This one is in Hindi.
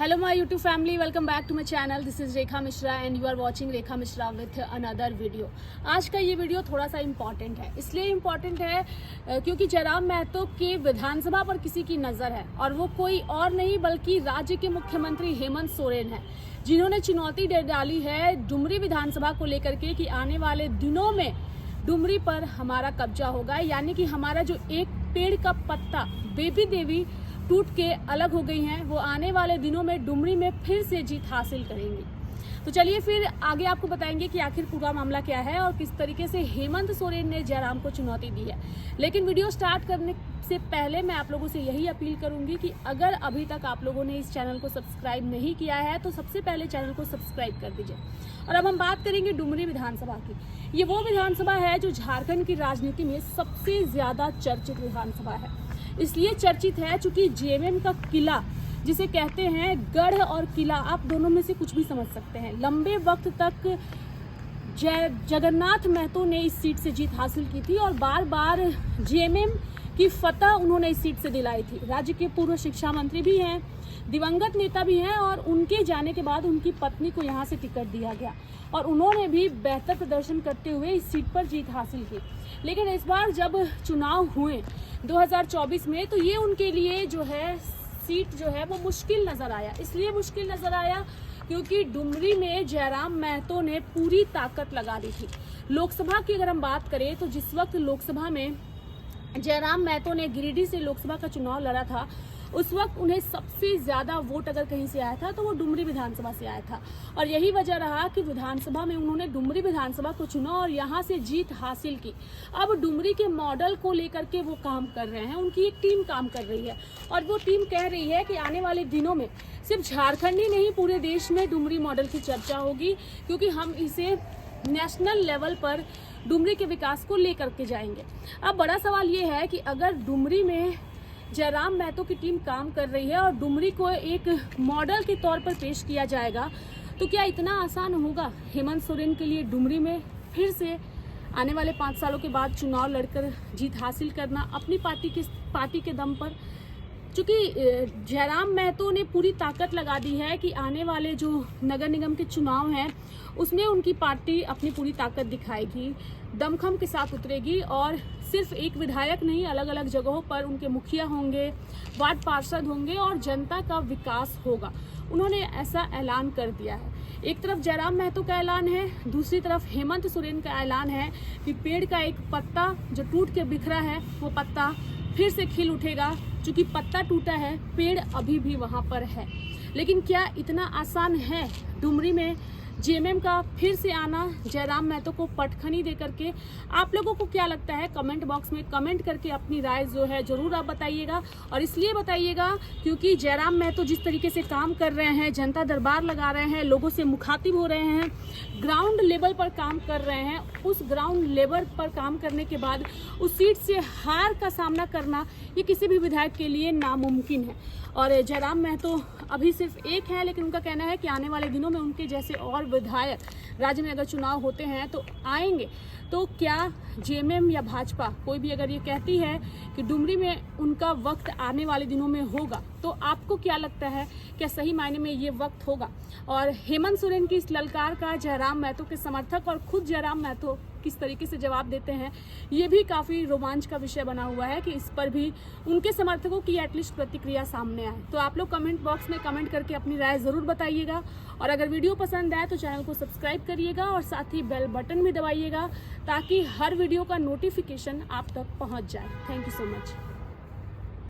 Hello my YouTube family, welcome back to my channel. This is Rekha Mishra and you are watching Rekha Mishra with another video. आज का ये वीडियो थोड़ा सा इम्पॉर्टेंट है, इसलिए इम्पॉर्टेंट है क्योंकि जयराम महतो के विधानसभा पर किसी की नज़र है और वो कोई और नहीं बल्कि राज्य के मुख्यमंत्री हेमंत सोरेन है, जिन्होंने चुनौती दे डाली है डुमरी विधानसभा को लेकर के कि आने वाले दिनों में डुमरी पर हमारा कब्जा होगा, यानी कि हमारा जो एक पेड़ का पत्ता बेबी देवी टूट के अलग हो गई हैं, वो आने वाले दिनों में डुमरी में फिर से जीत हासिल करेंगी। तो चलिए फिर आगे आपको बताएंगे कि आखिर पूरा मामला क्या है और किस तरीके से हेमंत सोरेन ने जयराम को चुनौती दी है। लेकिन वीडियो स्टार्ट करने से पहले मैं आप लोगों से यही अपील करूंगी कि अगर अभी तक आप लोगों ने इस चैनल को सब्सक्राइब नहीं किया है तो सबसे पहले चैनल को सब्सक्राइब कर दीजिए। और अब हम बात करेंगे डुमरी विधानसभा की। ये वो विधानसभा है जो झारखंड की राजनीति में सबसे ज्यादा चर्चित विधानसभा है। इसलिए चर्चित है चूंकि जेएमएम का किला, जिसे कहते हैं गढ़ और किला, आप दोनों में से कुछ भी समझ सकते हैं, लंबे वक्त तक जगन्नाथ महतो ने इस सीट से जीत हासिल की थी और बार बार जेएमएम की फतह उन्होंने इस सीट से दिलाई थी। राज्य के पूर्व शिक्षा मंत्री भी हैं, दिवंगत नेता भी हैं और उनके जाने के बाद उनकी पत्नी को यहाँ से टिकट दिया गया और उन्होंने भी बेहतर प्रदर्शन करते हुए इस सीट पर जीत हासिल की। लेकिन इस बार जब चुनाव हुए 2024 में तो ये उनके लिए जो है सीट जो है वो मुश्किल नजर आया। इसलिए मुश्किल नजर आया क्योंकि डुमरी में जयराम महतो ने पूरी ताकत लगा दी थी। लोकसभा की अगर हम बात करें तो जिस वक्त लोकसभा में जयराम महतो ने गिरिडीह से लोकसभा का चुनाव लड़ा था, उस वक्त उन्हें सबसे ज्यादा वोट अगर कहीं से आया था तो वो डुमरी विधानसभा से आया था और यही वजह रहा कि विधानसभा में उन्होंने डुमरी विधानसभा को चुना और यहाँ से जीत हासिल की। अब डुमरी के मॉडल को लेकर के वो काम कर रहे हैं, उनकी एक टीम काम कर रही है और वो टीम कह रही है कि आने वाले दिनों में सिर्फ झारखंड ही नहीं पूरे देश में डुमरी मॉडल की चर्चा होगी, क्योंकि हम इसे नेशनल लेवल पर डुमरी के विकास को लेकर के जाएंगे। अब बड़ा सवाल ये है कि अगर डुमरी में जयराम महतो की टीम काम कर रही है और डुमरी को एक मॉडल के तौर पर पेश किया जाएगा तो क्या इतना आसान होगा हेमंत सोरेन के लिए डुमरी में फिर से आने वाले 5 सालों के बाद चुनाव लड़कर जीत हासिल करना अपनी पार्टी के दम पर? चूँकि जयराम महतो ने पूरी ताकत लगा दी है कि आने वाले जो नगर निगम के चुनाव हैं उसमें उनकी पार्टी अपनी पूरी ताकत दिखाएगी, दमखम के साथ उतरेगी और सिर्फ एक विधायक नहीं, अलग अलग जगहों पर उनके मुखिया होंगे, वार्ड पार्षद होंगे और जनता का विकास होगा। उन्होंने ऐसा ऐलान कर दिया है। एक तरफ जयराम महतो का ऐलान है, दूसरी तरफ हेमंत सोरेन का ऐलान है कि पेड़ का एक पत्ता जो टूट के बिखरा है वो पत्ता फिर से खिल उठेगा। चूंकि पत्ता टूटा है, पेड़ अभी भी वहां पर है। लेकिन क्या इतना आसान है डुमरी में जेएमएम का फिर से आना, जयराम महतो को पटखनी दे करके? आप लोगों को क्या लगता है कमेंट बॉक्स में कमेंट करके अपनी राय जो है जरूर आप बताइएगा। और इसलिए बताइएगा क्योंकि जयराम महतो जिस तरीके से काम कर रहे हैं, जनता दरबार लगा रहे हैं, लोगों से मुखातिब हो रहे हैं, ग्राउंड लेवल पर काम कर रहे हैं, उस ग्राउंड लेवल पर काम करने के बाद उस सीट से हार का सामना करना ये किसी भी विधायक के लिए नामुमकिन है। और जयराम महतो अभी सिर्फ एक है, लेकिन उनका कहना है कि आने वाले दिनों में उनके जैसे और विधायक राज्य में अगर चुनाव होते हैं तो आएंगे। तो क्या जेएमएम या भाजपा कोई भी अगर ये कहती है कि डुमरी में उनका वक्त आने वाले दिनों में होगा, तो आपको क्या लगता है क्या सही मायने में ये वक्त होगा? और हेमंत सोरेन की इस ललकार का जयराम महतो के समर्थक और खुद जयराम महतो किस तरीके से जवाब देते हैं, ये भी काफ़ी रोमांच का विषय बना हुआ है कि इस पर भी उनके समर्थकों की एटलीस्ट प्रतिक्रिया सामने आए। तो आप लोग कमेंट बॉक्स में कमेंट करके अपनी राय ज़रूर बताइएगा और अगर वीडियो पसंद आए तो चैनल को सब्सक्राइब करिएगा और साथ ही बेल बटन भी दबाइएगा ताकि हर वीडियो का नोटिफिकेशन आप तक पहुंच जाए। Thank you so much.